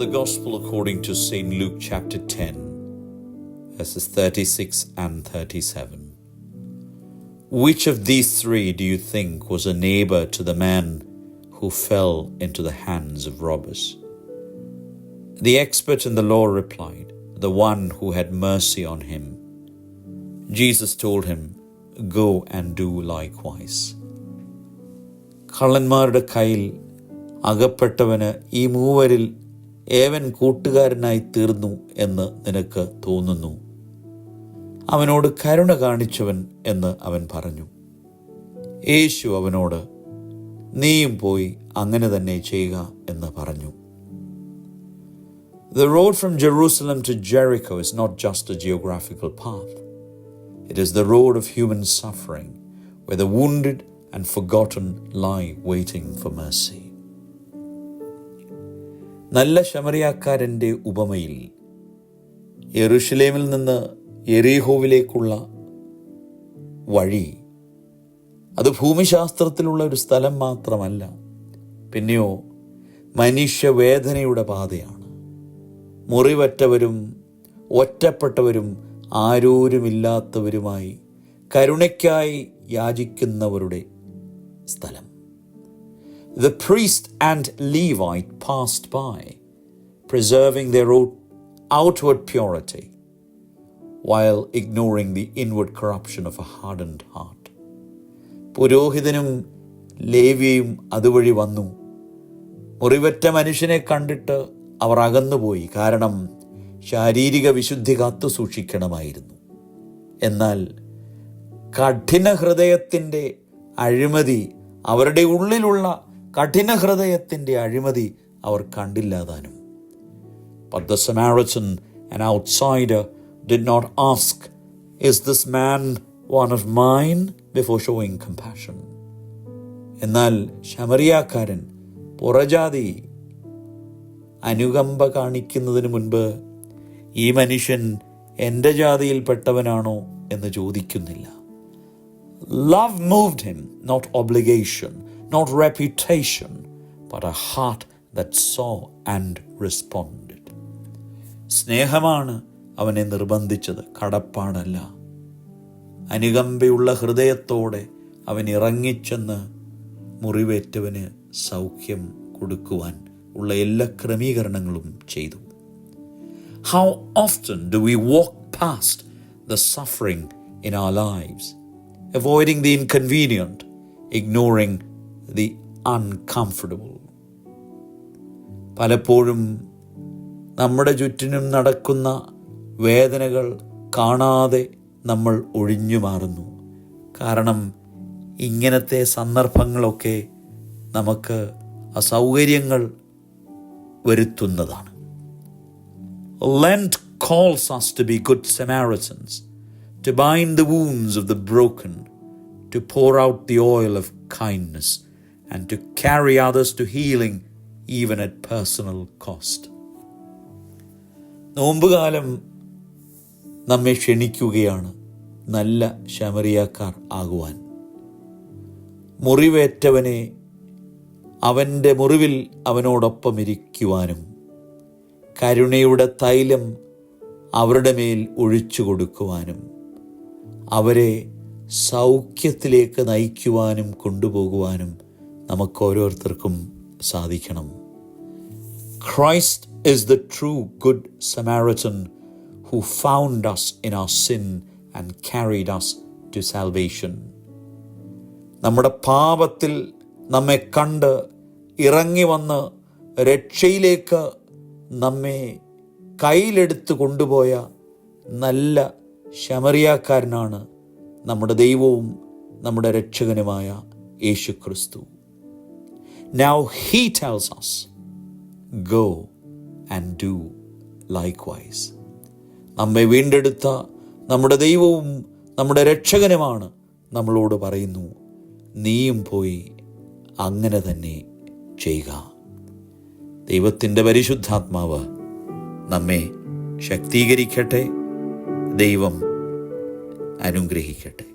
The Gospel according to St. Luke chapter 10, verses 36 and 37. Which of these three do you think was a neighbor to the man who fell into the hands of robbers? The expert in the law replied, the one who had mercy on him. Jesus told him, go and do likewise. കള്ളന്മാരുടെ കയ്യിൽ അകപ്പെട്ടവന് ഈ മൂവരിൽ ഏവൻ കൂട്ടുകാരനായി തീർന്നു എന്ന് നിനക്ക് തോന്നുന്നു? അവനോട് കരുണ കാണിച്ചവൻ എന്ന് അവൻ പറഞ്ഞു. യേശു അവനോട്, നീയും പോയി അങ്ങനെ തന്നെ ചെയ്യുക എന്ന് പറഞ്ഞു. The road from Jerusalem to Jericho is not just a geographical path. It is the road of human suffering, where the wounded and forgotten lie waiting for mercy. നല്ല ശമരിയാക്കാരൻ്റെ ഉപമയിൽ യെരൂശലേമിൽ നിന്ന് യെരീഹോവിലേക്കുള്ള വഴി അത് ഭൂമിശാസ്ത്രത്തിലുള്ള ഒരു സ്ഥലം മാത്രമല്ല, പിന്നെയോ മനുഷ്യവേദനയുടെ പാതയാണ്. മുറിവറ്റവരും ഒറ്റപ്പെട്ടവരും ആരോരുമില്ലാത്തവരുമായി കരുണയ്ക്കായി യാചിക്കുന്നവരുടെ സ്ഥലം. The priest and Levite passed by, preserving their outward purity, while ignoring the inward corruption of a hardened heart. പുരോഹിതനും ലേവ്യയും അതുവഴി വന്നു. മുറിവറ്റ മനുഷ്യനെ കണ്ടിട്ട് അവർ അകന്നുപോയി, കാരണം ശാരീരിക വിശുദ്ധി കാത്തു സൂക്ഷിക്കണമായിരുന്നു. എന്നാൽ കഠിന ഹൃദയത്തിൻ്റെ അഴിമതി, അവരുടെ ഉള്ളിലുള്ള കഠിന ഹൃദയത്തിൻ്റെ അഴിമതി അവർ കണ്ടില്ലാതാനും. But the Samaritan, an outsider, did not ask, is this man one of mine, before showing compassion. എന്നാൽ ശമരിയാക്കാരൻ, പുറജാതി, അനുകമ്പ കാണിക്കുന്നതിന് മുൻപ് ഈ മനുഷ്യൻ എൻ്റെ ജാതിയിൽപ്പെട്ടവനാണോ എന്ന് ചോദിക്കുന്നില്ല. Love moved him, not obligation, not reputation, but a heart that saw and responded. സ്നേഹമാണ് അവനെ നിർബന്ധിച്ചത്, കടപ്പാടല്ല. അനുകമ്പയുള്ള ഹൃദയത്തോടെ അവൻ ഇറങ്ങിച്ചെന്ന് മുറിവേറ്റവന് സൗഖ്യം കൊടുക്കുവാൻ ഉള്ള എല്ലാ ക്രമീകരണങ്ങളും ചെയ്തു. How often do we walk past the suffering in our lives, avoiding the inconvenient, ignoring the uncomfortable? പലപ്പോഴും നമ്മുടെ ചുറ്റിനും നടക്കുന്ന വേദനകൾ കാണാതെ നമ്മൾ ഒഴിഞ്ഞു മാറുന്നു. കാരണം ഇങ്ങനത്തെ സന്ദർഭങ്ങളൊക്കെ നമുക്ക് അസൗകര്യങ്ങൾ വരുത്തുന്നതാണ്. Lent calls us to be good Samaritans, to bind the wounds of the broken, to pour out the oil of kindness, and to carry others to healing even at personal cost. നോമ്പുകാലം നമ്മെ ക്ഷണിക്കുകയാണ് നല്ല ശമരിയാക്കാർ ആകുവാൻ. മുറിവേറ്റവനെ അവൻ്റെ മുറിവിൽ അവനോടൊപ്പം ഇരിക്കുവാനും കരുണയുടെ തൈലം അവരുടെ മേൽ ഒഴിച്ചു കൊടുക്കുവാനും അവരെ സൗഖ്യത്തിലേക്ക് നയിക്കുവാനും കൊണ്ടുപോകുവാനും നമുക്ക് ഓരോരുത്തർക്കും സാധിക്കണം. Christ is the true good Samaritan who found us in our sin and carried us to salvation. നമ്മുടെ പാപത്തിൽ നമ്മെ കണ്ട് ഇറങ്ങി വന്ന് രക്ഷയിലേക്ക് നമ്മെ കയ്യിലെടുത്ത് കൊണ്ടുപോയ നല്ല ശമരിയാക്കാരനാണ് നമ്മുടെ ദൈവവും നമ്മുടെ രക്ഷകനുമായ യേശു ക്രിസ്തു. Now he tells us, go and do likewise. നമ്മെ വീണ്ടെടുത്ത നമ്മുടെ ദൈവവും നമ്മുടെ രക്ഷകനുമാണ് നമ്മളോട് പറയുന്നു, നീയും പോയി അങ്ങനെ തന്നെ ചെയ്യുക. ദൈവത്തിൻ്റെ പരിശുദ്ധാത്മാവ് നമ്മെ ശക്തീകരിക്കട്ടെ. ദൈവം അനുഗ്രഹിക്കട്ടെ.